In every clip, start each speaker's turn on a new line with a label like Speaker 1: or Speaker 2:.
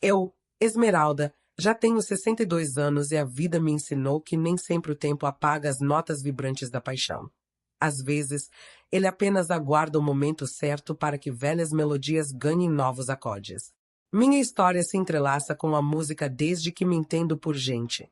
Speaker 1: Eu, Esmeralda, já tenho 62 anos e a vida me ensinou que nem sempre o tempo apaga as notas vibrantes da paixão. Às vezes, ele apenas aguarda o momento certo para que velhas melodias ganhem novos acordes. Minha história se entrelaça com a música desde que me entendo por gente.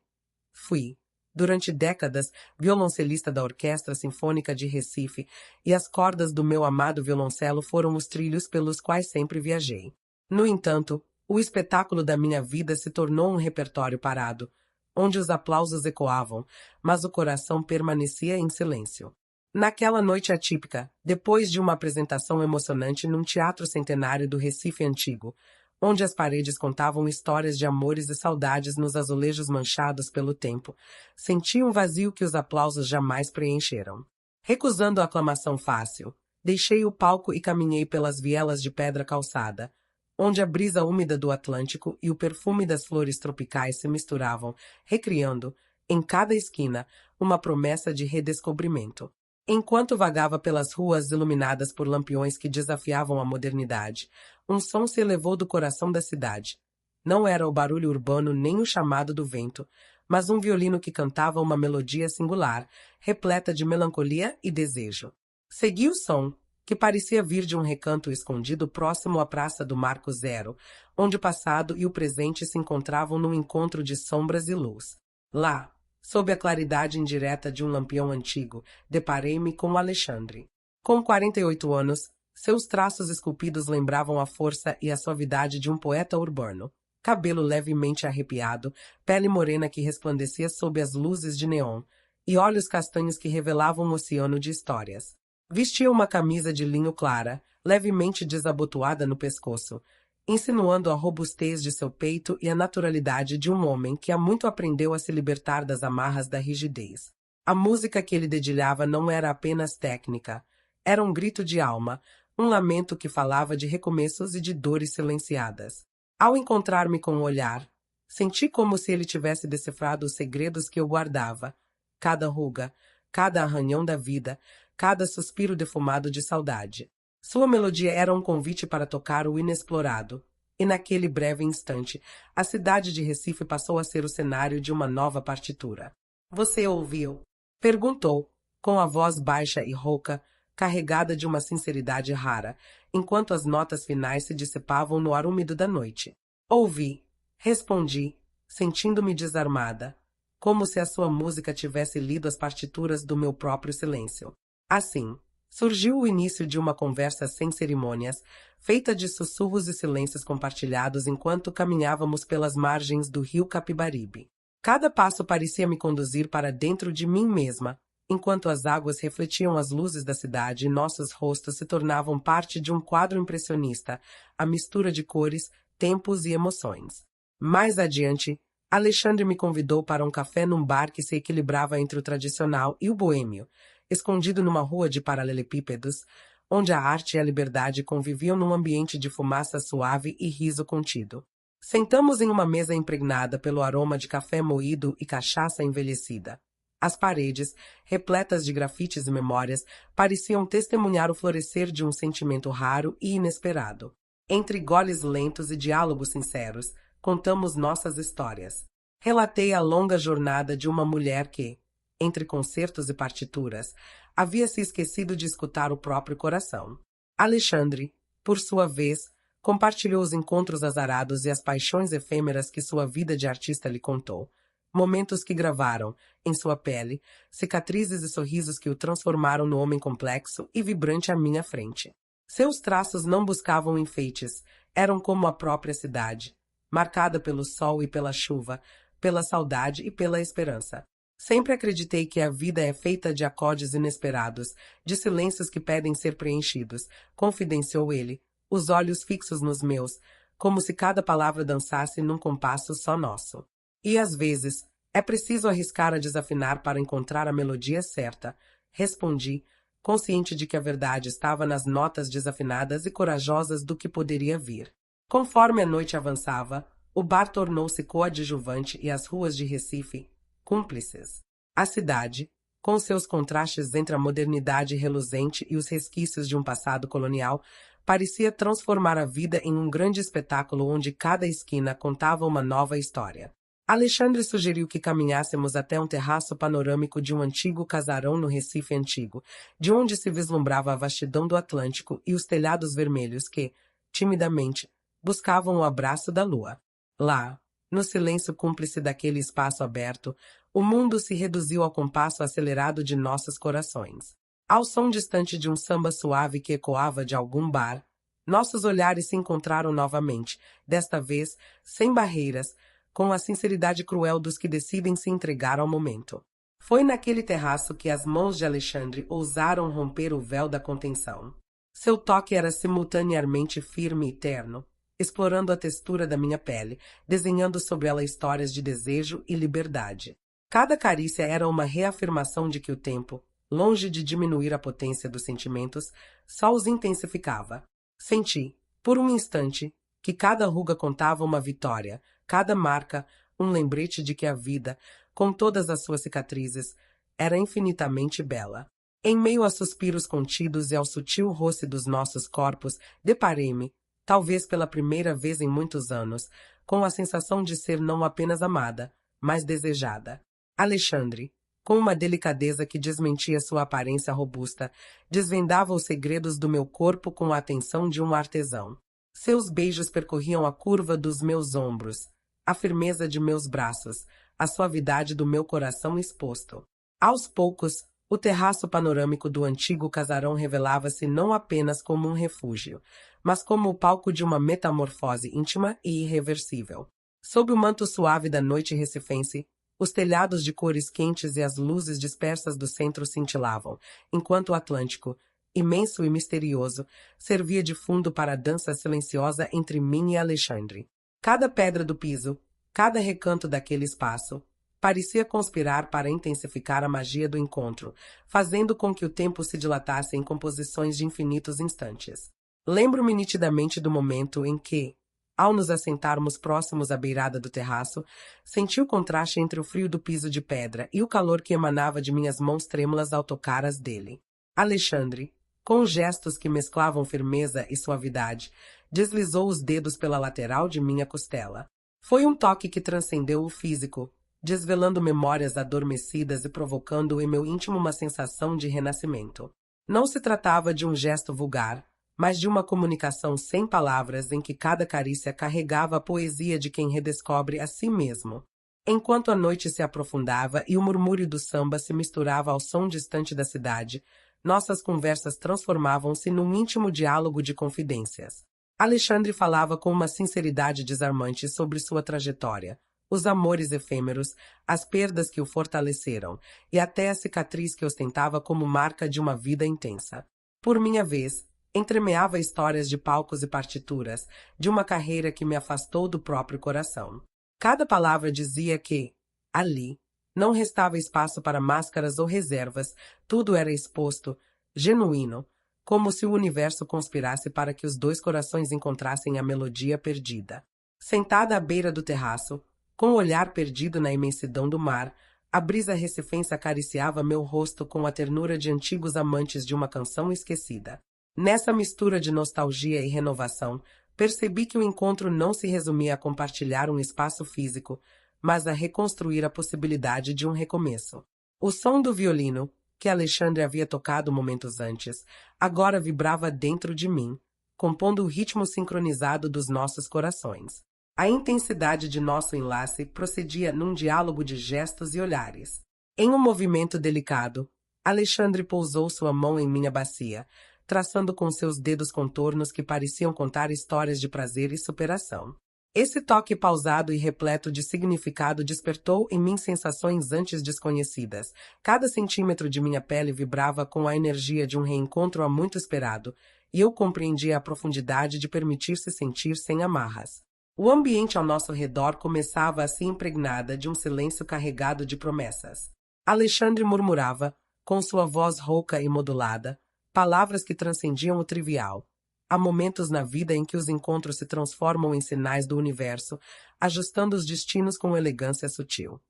Speaker 1: Fui, durante décadas, violoncelista da Orquestra Sinfônica de Recife, e as cordas do meu amado violoncelo foram os trilhos pelos quais sempre viajei. No entanto, o espetáculo da minha vida se tornou um repertório parado, onde os aplausos ecoavam, mas o coração permanecia em silêncio. Naquela noite atípica, depois de uma apresentação emocionante num teatro centenário do Recife Antigo, onde as paredes contavam histórias de amores e saudades nos azulejos manchados pelo tempo, senti um vazio que os aplausos jamais preencheram. Recusando a aclamação fácil, deixei o palco e caminhei pelas vielas de pedra calçada, onde a brisa úmida do Atlântico e o perfume das flores tropicais se misturavam, recriando, em cada esquina, uma promessa de redescobrimento. Enquanto vagava pelas ruas iluminadas por lampiões que desafiavam a modernidade, um som se elevou do coração da cidade. Não era o barulho urbano nem o chamado do vento, mas um violino que cantava uma melodia singular, repleta de melancolia e desejo. Segui o som, que parecia vir de um recanto escondido próximo à Praça do Marco Zero, onde o passado e o presente se encontravam num encontro de sombras e luz. Lá, sob a claridade indireta de um lampião antigo, deparei-me com o Alexandre. Com 48 anos, seus traços esculpidos lembravam a força e a suavidade de um poeta urbano. Cabelo levemente arrepiado, pele morena que resplandecia sob as luzes de neon, e olhos castanhos que revelavam um oceano de histórias. Vestia uma camisa de linho clara, levemente desabotoada no pescoço, insinuando a robustez de seu peito e a naturalidade de um homem que há muito aprendeu a se libertar das amarras da rigidez. A música que ele dedilhava não era apenas técnica, era um grito de alma, um lamento que falava de recomeços e de dores silenciadas. Ao encontrar-me com o olhar, senti como se ele tivesse decifrado os segredos que eu guardava, cada ruga, cada arranhão da vida, cada suspiro defumado de saudade. Sua melodia era um convite para tocar o inexplorado, e naquele breve instante, a cidade de Recife passou a ser o cenário de uma nova partitura. "Você ouviu?" perguntou, com a voz baixa e rouca, carregada de uma sinceridade rara, enquanto as notas finais se dissipavam no ar úmido da noite. "Ouvi", respondi, sentindo-me desarmada, como se a sua música tivesse lido as partituras do meu próprio silêncio. Assim, surgiu o início de uma conversa sem cerimônias, feita de sussurros e silêncios compartilhados enquanto caminhávamos pelas margens do rio Capibaribe. Cada passo parecia me conduzir para dentro de mim mesma, enquanto as águas refletiam as luzes da cidade e nossos rostos se tornavam parte de um quadro impressionista, a mistura de cores, tempos e emoções. Mais adiante, Alexandre me convidou para um café num bar que se equilibrava entre o tradicional e o boêmio, escondido numa rua de paralelepípedos, onde a arte e a liberdade conviviam num ambiente de fumaça suave e riso contido. Sentamos em uma mesa impregnada pelo aroma de café moído e cachaça envelhecida. As paredes, repletas de grafites e memórias, pareciam testemunhar o florescer de um sentimento raro e inesperado. Entre goles lentos e diálogos sinceros, contamos nossas histórias. Relatei a longa jornada de uma mulher que, entre concertos e partituras, havia se esquecido de escutar o próprio coração. Alexandre, por sua vez, compartilhou os encontros azarados e as paixões efêmeras que sua vida de artista lhe contou. Momentos que gravaram, em sua pele, cicatrizes e sorrisos que o transformaram no homem complexo e vibrante à minha frente. Seus traços não buscavam enfeites, eram como a própria cidade, marcada pelo sol e pela chuva, pela saudade e pela esperança. Sempre acreditei que a vida é feita de acordes inesperados, de silêncios que pedem ser preenchidos, confidenciou ele, os olhos fixos nos meus, como se cada palavra dançasse num compasso só nosso. E às vezes, é preciso arriscar a desafinar para encontrar a melodia certa, respondi, consciente de que a verdade estava nas notas desafinadas e corajosas do que poderia vir. Conforme a noite avançava, o bar tornou-se coadjuvante e as ruas de Recife, cúmplices. A cidade, com seus contrastes entre a modernidade reluzente e os resquícios de um passado colonial, parecia transformar a vida em um grande espetáculo onde cada esquina contava uma nova história. Alexandre sugeriu que caminhássemos até um terraço panorâmico de um antigo casarão no Recife Antigo, de onde se vislumbrava a vastidão do Atlântico e os telhados vermelhos que, timidamente, buscavam o abraço da lua. Lá, no silêncio cúmplice daquele espaço aberto, o mundo se reduziu ao compasso acelerado de nossos corações. Ao som distante de um samba suave que ecoava de algum bar, nossos olhares se encontraram novamente, desta vez, sem barreiras, com a sinceridade cruel dos que decidem se entregar ao momento. Foi naquele terraço que as mãos de Alexandre ousaram romper o véu da contenção. Seu toque era simultaneamente firme e terno, explorando a textura da minha pele, desenhando sobre ela histórias de desejo e liberdade. Cada carícia era uma reafirmação de que o tempo, longe de diminuir a potência dos sentimentos, só os intensificava. Senti, por um instante, que cada ruga contava uma vitória, cada marca, um lembrete de que a vida, com todas as suas cicatrizes, era infinitamente bela. Em meio a suspiros contidos e ao sutil roce dos nossos corpos, deparei-me, talvez pela primeira vez em muitos anos, com a sensação de ser não apenas amada, mas desejada. Alexandre, com uma delicadeza que desmentia sua aparência robusta, desvendava os segredos do meu corpo com a atenção de um artesão. Seus beijos percorriam a curva dos meus ombros, a firmeza de meus braços, a suavidade do meu coração exposto. Aos poucos, o terraço panorâmico do antigo casarão revelava-se não apenas como um refúgio, mas como o palco de uma metamorfose íntima e irreversível. Sob o manto suave da noite recifense, os telhados de cores quentes e as luzes dispersas do centro cintilavam, enquanto o Atlântico, imenso e misterioso, servia de fundo para a dança silenciosa entre mim e Alexandre. Cada pedra do piso, cada recanto daquele espaço, parecia conspirar para intensificar a magia do encontro, fazendo com que o tempo se dilatasse em composições de infinitos instantes. Lembro-me nitidamente do momento em que, ao nos assentarmos próximos à beirada do terraço, senti o contraste entre o frio do piso de pedra e o calor que emanava de minhas mãos trêmulas ao tocar as dele. Alexandre, com gestos que mesclavam firmeza e suavidade, deslizou os dedos pela lateral de minha costela. Foi um toque que transcendeu o físico, desvelando memórias adormecidas e provocando em meu íntimo uma sensação de renascimento. Não se tratava de um gesto vulgar, mas de uma comunicação sem palavras em que cada carícia carregava a poesia de quem redescobre a si mesmo. Enquanto a noite se aprofundava e o murmúrio do samba se misturava ao som distante da cidade, nossas conversas transformavam-se num íntimo diálogo de confidências. Alexandre falava com uma sinceridade desarmante sobre sua trajetória, os amores efêmeros, as perdas que o fortaleceram, e até a cicatriz que ostentava como marca de uma vida intensa. Por minha vez, entremeava histórias de palcos e partituras, de uma carreira que me afastou do próprio coração. Cada palavra dizia que, ali, não restava espaço para máscaras ou reservas, tudo era exposto, genuíno, como se o universo conspirasse para que os dois corações encontrassem a melodia perdida. Sentada à beira do terraço, com o olhar perdido na imensidão do mar, a brisa recifense acariciava meu rosto com a ternura de antigos amantes de uma canção esquecida. Nessa mistura de nostalgia e renovação, percebi que o encontro não se resumia a compartilhar um espaço físico, mas a reconstruir a possibilidade de um recomeço. O som do violino, que Alexandre havia tocado momentos antes, agora vibrava dentro de mim, compondo o ritmo sincronizado dos nossos corações. A intensidade de nosso enlace procedia num diálogo de gestos e olhares. Em um movimento delicado, Alexandre pousou sua mão em minha bacia, traçando com seus dedos contornos que pareciam contar histórias de prazer e superação. Esse toque pausado e repleto de significado despertou em mim sensações antes desconhecidas. Cada centímetro de minha pele vibrava com a energia de um reencontro há muito esperado, e eu compreendia a profundidade de permitir-se sentir sem amarras. O ambiente ao nosso redor começava a se impregnar de um silêncio carregado de promessas. Alexandre murmurava, com sua voz rouca e modulada, palavras que transcendiam o trivial. Há momentos na vida em que os encontros se transformam em sinais do universo, ajustando os destinos com elegância sutil.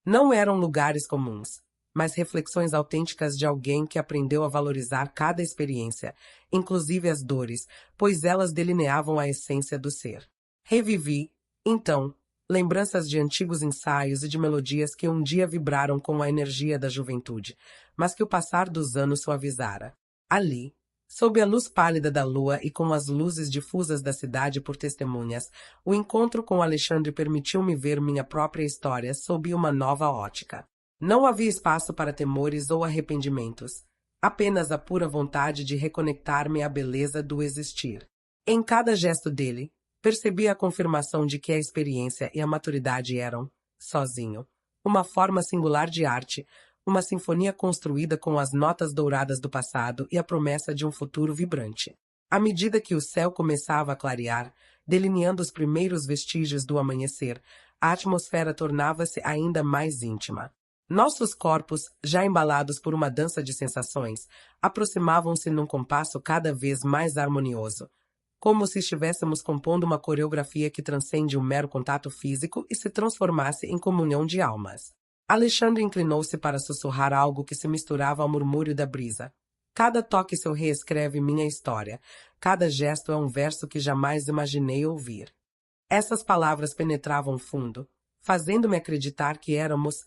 Speaker 1: Não eram lugares comuns, mas reflexões autênticas de alguém que aprendeu a valorizar cada experiência, inclusive as dores, pois elas delineavam a essência do ser. Revivi, então, lembranças de antigos ensaios e de melodias que um dia vibraram com a energia da juventude, mas que o passar dos anos suavizara. Ali, sob a luz pálida da lua e com as luzes difusas da cidade por testemunhas, o encontro com Alexandre permitiu-me ver minha própria história sob uma nova ótica. Não havia espaço para temores ou arrependimentos, apenas a pura vontade de reconectar-me à beleza do existir. Em cada gesto dele, percebi a confirmação de que a experiência e a maturidade eram, sozinho, uma forma singular de arte, uma sinfonia construída com as notas douradas do passado e a promessa de um futuro vibrante. À medida que o céu começava a clarear, delineando os primeiros vestígios do amanhecer, a atmosfera tornava-se ainda mais íntima. Nossos corpos, já embalados por uma dança de sensações, aproximavam-se num compasso cada vez mais harmonioso, como se estivéssemos compondo uma coreografia que transcende o mero contato físico e se transformasse em comunhão de almas. Alexandre inclinou-se para sussurrar algo que se misturava ao murmúrio da brisa. Cada toque seu reescreve minha história, cada gesto é um verso que jamais imaginei ouvir. Essas palavras penetravam fundo, fazendo-me acreditar que éramos,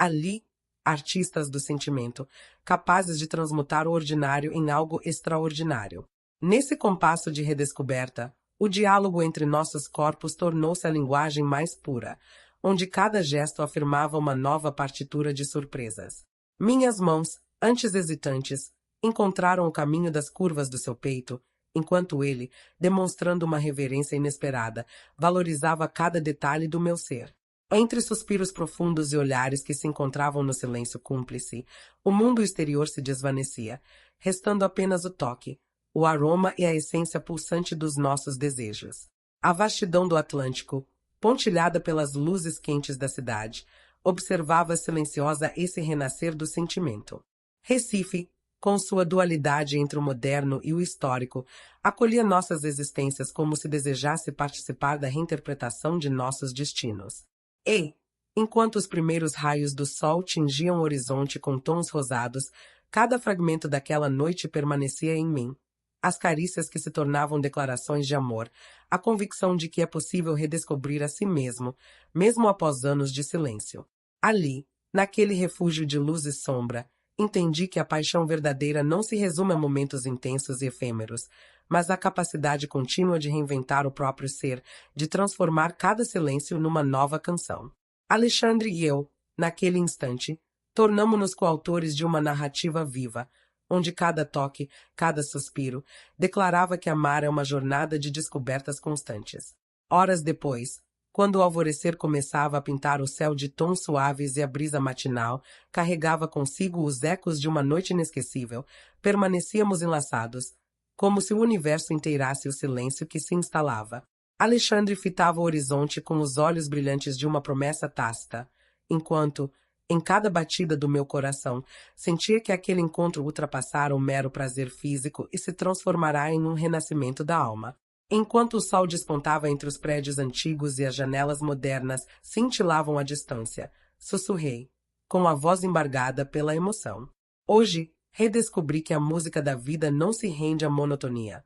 Speaker 1: ali, artistas do sentimento, capazes de transmutar o ordinário em algo extraordinário. Nesse compasso de redescoberta, o diálogo entre nossos corpos tornou-se a linguagem mais pura, onde cada gesto afirmava uma nova partitura de surpresas. Minhas mãos, antes hesitantes, encontraram o caminho das curvas do seu peito, enquanto ele, demonstrando uma reverência inesperada, valorizava cada detalhe do meu ser. Entre suspiros profundos e olhares que se encontravam no silêncio cúmplice, o mundo exterior se desvanecia, restando apenas o toque, o aroma e a essência pulsante dos nossos desejos. A vastidão do Atlântico, pontilhada pelas luzes quentes da cidade, observava silenciosa esse renascer do sentimento. Recife, com sua dualidade entre o moderno e o histórico, acolhia nossas existências como se desejasse participar da reinterpretação de nossos destinos. E, enquanto os primeiros raios do sol tingiam o horizonte com tons rosados, cada fragmento daquela noite permanecia em mim. As carícias que se tornavam declarações de amor, a convicção de que é possível redescobrir a si mesmo, mesmo após anos de silêncio. Ali, naquele refúgio de luz e sombra, entendi que a paixão verdadeira não se resume a momentos intensos e efêmeros, mas à capacidade contínua de reinventar o próprio ser, de transformar cada silêncio numa nova canção. Alexandre e eu, naquele instante, tornamo-nos coautores de uma narrativa viva, onde cada toque, cada suspiro, declarava que amar é uma jornada de descobertas constantes. Horas depois, quando o alvorecer começava a pintar o céu de tons suaves e a brisa matinal carregava consigo os ecos de uma noite inesquecível, permanecíamos enlaçados, como se o universo inteirasse o silêncio que se instalava. Alexandre fitava o horizonte com os olhos brilhantes de uma promessa tácita, enquanto, em cada batida do meu coração, sentia que aquele encontro ultrapassara o mero prazer físico e se transformará em um renascimento da alma. Enquanto o sol despontava entre os prédios antigos e as janelas modernas cintilavam à distância, sussurrei, com a voz embargada pela emoção. Hoje, redescobri que a música da vida não se rende à monotonia.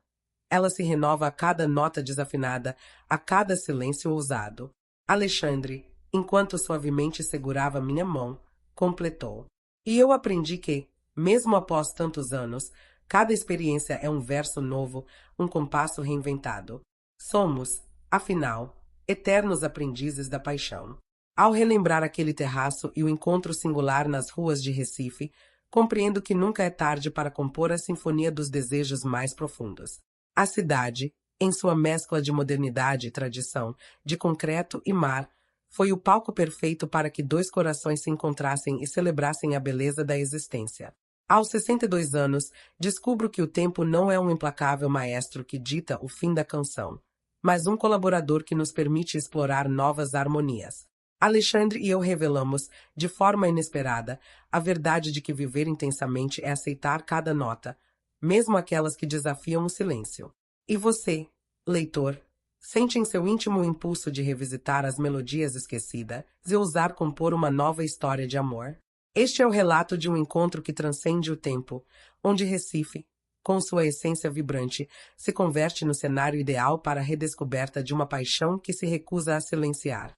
Speaker 1: Ela se renova a cada nota desafinada, a cada silêncio ousado. Alexandre, enquanto suavemente segurava minha mão, completou. E eu aprendi que, mesmo após tantos anos, cada experiência é um verso novo, um compasso reinventado. Somos, afinal, eternos aprendizes da paixão. Ao relembrar aquele terraço e o encontro singular nas ruas de Recife, compreendo que nunca é tarde para compor a sinfonia dos desejos mais profundos. A cidade, em sua mescla de modernidade e tradição, de concreto e mar, foi o palco perfeito para que dois corações se encontrassem e celebrassem a beleza da existência. Aos 62 anos, descubro que o tempo não é um implacável maestro que dita o fim da canção, mas um colaborador que nos permite explorar novas harmonias. Alexandre e eu revelamos, de forma inesperada, a verdade de que viver intensamente é aceitar cada nota, mesmo aquelas que desafiam o silêncio. E você, leitor, sente em seu íntimo o impulso de revisitar as melodias esquecidas e ousar compor uma nova história de amor? Este é o relato de um encontro que transcende o tempo, onde Recife, com sua essência vibrante, se converte no cenário ideal para a redescoberta de uma paixão que se recusa a silenciar.